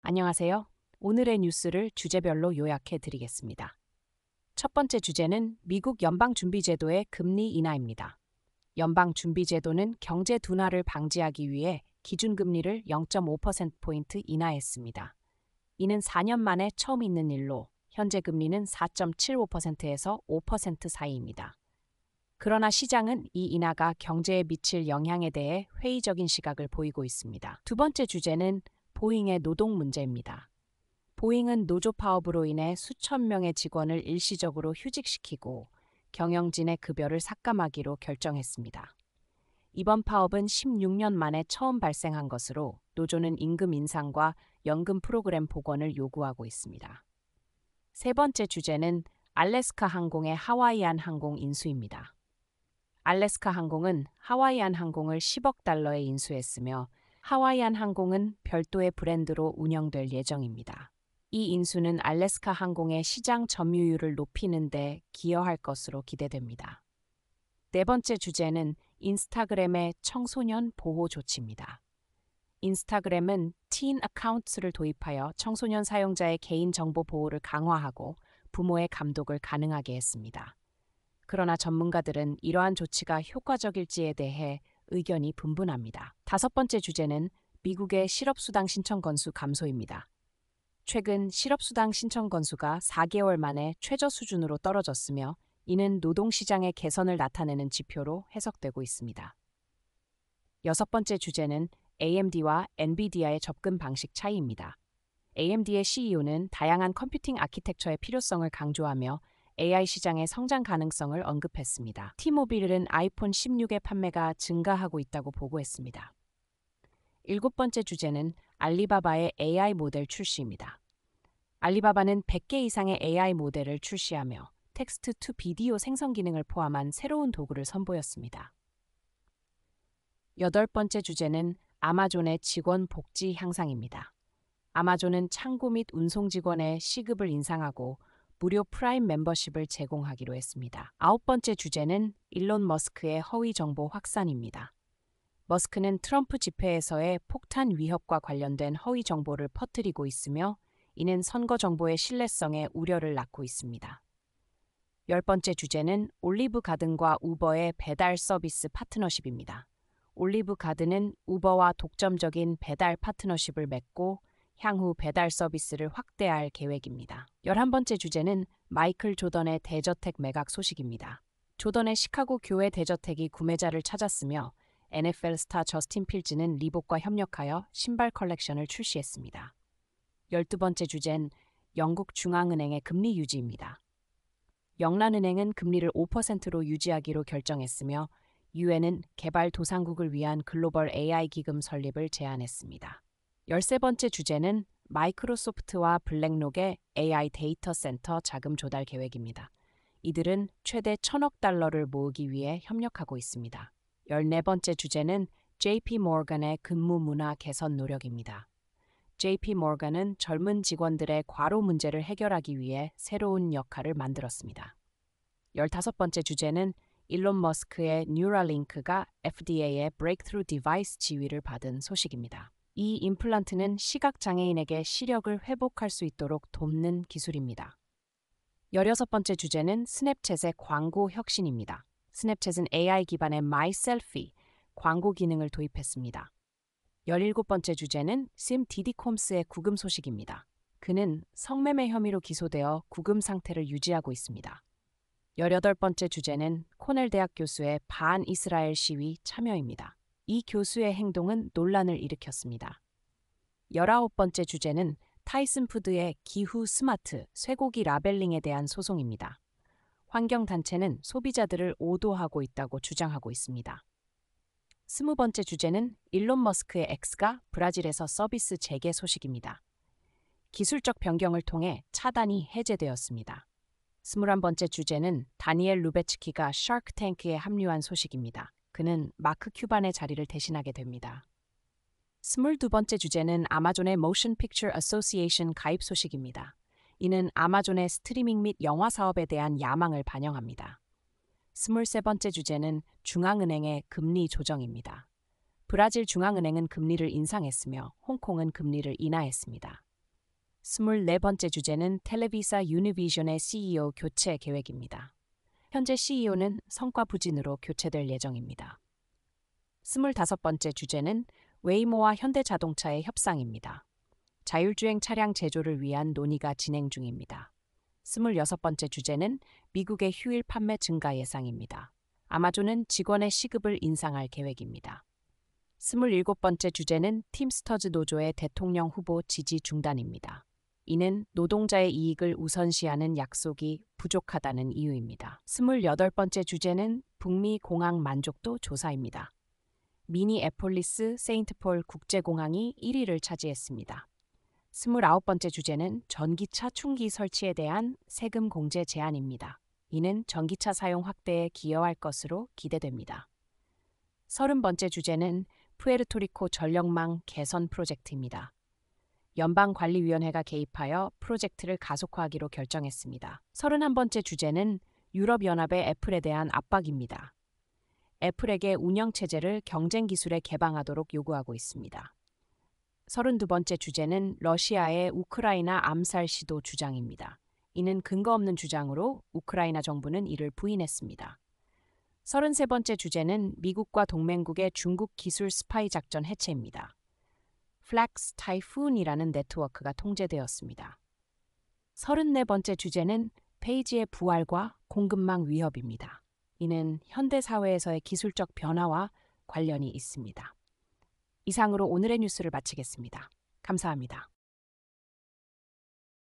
안녕하세요. 오늘의 뉴스를 주제별로 요약해 드리겠습니다. 첫 번째 주제는 미국 연방준비제도의 금리 인하입니다. 연방준비제도는 경제 둔화를 방지하기 위해 기준금리를 0.5%포인트 인하했습니다. 이는 4년 만에 처음 있는 일로 현재 금리는 4.75%에서 5% 사이입니다. 그러나 시장은 이 인하가 경제에 미칠 영향에 대해 회의적인 시각을 보이고 있습니다. 두 번째 주제는 보잉의 노동 문제입니다. 보잉은 노조 파업으로 인해 수천 명의 직원을 일시적으로 휴직시키고 경영진의 급여를 삭감하기로 결정했습니다. 이번 파업은 16년 만에 처음 발생한 것으로 노조는 임금 인상과 연금 프로그램 복원을 요구하고 있습니다. 세 번째 주제는 알래스카 항공의 하와이안 항공 인수입니다. 알래스카 항공은 하와이안 항공을 10억 달러에 인수했으며 하와이안 항공은 별도의 브랜드로 운영될 예정입니다. 이 인수는 알래스카 항공의 시장 점유율을 높이는 데 기여할 것으로 기대됩니다. 네 번째 주제는 인스타그램의 청소년 보호 조치입니다. 인스타그램은 틴 어카운트를 도입하여 청소년 사용자의 개인 정보 보호를 강화하고 부모의 감독을 가능하게 했습니다. 그러나 전문가들은 이러한 조치가 효과적일지에 대해 의견이 분분합니다. 다섯 번째 주제는 미국의 실업수당 신청 건수 감소입니다. 최근 실업수당 신청 건수가 4개월 만에 최저 수준으로 떨어졌으며 이는 노동시장의 개선을 나타내는 지표로 해석되고 있습니다. 여섯 번째 주제는 AMD와 엔비디아의 접근 방식 차이입니다. AMD의 CEO는 다양한 컴퓨팅 아키텍처의 필요성을 강조하며 AI 시장의 성장 가능성을 언급했습니다. T모빌은 아이폰 16의 판매가 증가하고 있다고 보고했습니다. 일곱 번째 주제는 알리바바의 AI 모델 출시입니다. 알리바바는 100개 이상의 AI 모델을 출시하며 텍스트 투 비디오 생성 기능을 포함한 새로운 도구를 선보였습니다. 여덟 번째 주제는 아마존의 직원 복지 향상입니다. 아마존은 창고 및 운송 직원의 시급을 인상하고 무료 프라임 멤버십을 제공하기로 했습니다. 아홉 번째 주제는 일론 머스크의 허위 정보 확산입니다. 머스크는 트럼프 집회에서의 폭탄 위협과 관련된 허위 정보를 퍼뜨리고 있으며 이는 선거 정보의 신뢰성에 우려를 낳고 있습니다. 열 번째 주제는 올리브 가든과 우버의 배달 서비스 파트너십입니다. 올리브 가든은 우버와 독점적인 배달 파트너십을 맺고 향후 배달 서비스를 확대할 계획입니다. 11번째 주제는 마이클 조던의 대저택 매각 소식입니다. 조던의 시카고 교회 대저택이 구매자를 찾았으며 NFL 스타 저스틴 필즈는 리복과 협력하여 신발 컬렉션을 출시했습니다. 12번째 주제는 영국 중앙은행의 금리 유지입니다. 영란은행은 금리를 5%로 유지하기로 결정했으며 유엔은 개발도상국을 위한 글로벌 AI 기금 설립을 제안했습니다. 13번째 주제는 마이크로소프트와 블랙록의 AI 데이터 센터 자금 조달 계획입니다. 이들은 최대 1,000억 달러를 모으기 위해 협력하고 있습니다. 14번째 주제는 JP 모건의 근무 문화 개선 노력입니다. JP 모건은 젊은 직원들의 과로 문제를 해결하기 위해 새로운 역할을 만들었습니다. 15번째 주제는 일론 머스크의 뉴라링크가 FDA의 브레이크스루 디바이스 지위를 받은 소식입니다. 이 임플란트는 시각장애인에게 시력을 회복할 수 있도록 돕는 기술입니다. 16번째 주제는 스냅챗의 광고 혁신입니다. 스냅챗은 AI 기반의 My Selfie 광고 기능을 도입했습니다. 17번째 주제는 심 디디콤스의 구금 소식입니다. 그는 성매매 혐의로 기소되어 구금 상태를 유지하고 있습니다. 18번째 주제는 코넬 대학 교수의 반이스라엘 시위 참여입니다. 이 교수의 행동은 논란을 일으켰습니다. 19번째 주제는 타이슨 푸드의 기후 스마트 쇠고기 라벨링에 대한 소송입니다. 환경단체는 소비자들을 오도하고 있다고 주장하고 있습니다. 20번째 주제는 일론 머스크의 X가 브라질에서 서비스 재개 소식입니다. 기술적 변경을 통해 차단이 해제되었습니다. 21번째 주제는 다니엘 루베츠키가 샤크탱크에 합류한 소식입니다. 그는 마크 큐반의 자리를 대신하게 됩니다. 22번째 주제는 아마존의 모션 픽처 어소시에이션 가입 소식입니다. 이는 아마존의 스트리밍 및 영화 사업에 대한 야망을 반영합니다. 23번째 주제는 중앙은행의 금리 조정입니다. 브라질 중앙은행은 금리를 인상했으며 홍콩은 금리를 인하했습니다. 24번째 주제는 텔레비사 유니비전의 CEO 교체 계획입니다. 현재 CEO는 성과 부진으로 교체될 예정입니다. 25번째 주제는 웨이모와 현대자동차의 협상입니다. 자율주행 차량 제조를 위한 논의가 진행 중입니다. 26번째 주제는 미국의 휴일 판매 증가 예상입니다. 아마존은 직원의 시급을 인상할 계획입니다. 27번째 주제는 팀스터즈 노조의 대통령 후보 지지 중단입니다. 이는 노동자의 이익을 우선시하는 약속이 부족하다는 이유입니다. 28번째 주제는 북미 공항 만족도 조사입니다. 미니애폴리스 세인트폴 국제공항이 1위를 차지했습니다. 29번째 주제는 전기차 충기 설치에 대한 세금 공제 제한입니다. 이는 전기차 사용 확대에 기여할 것으로 기대됩니다. 30번째 주제는 푸에르토리코 전력망 개선 프로젝트입니다. 연방관리위원회가 개입하여 프로젝트를 가속화하기로 결정했습니다. 31번째 주제는 유럽연합의 애플에 대한 압박입니다. 애플에게 운영체제를 경쟁기술에 개방하도록 요구하고 있습니다. 32번째 주제는 러시아의 우크라이나 암살 시도 주장입니다. 이는 근거 없는 주장으로 우크라이나 정부는 이를 부인했습니다. 33번째 주제는 미국과 동맹국의 중국 기술 스파이 작전 해체입니다. 플렉스 타이푼이라는 네트워크가 통제되었습니다. 34번째 주제는 페이지의 부활과 공급망 위협입니다. 이는 현대 사회에서의 기술적 변화와 관련이 있습니다. 이상으로 오늘의 뉴스를 마치겠습니다. 감사합니다.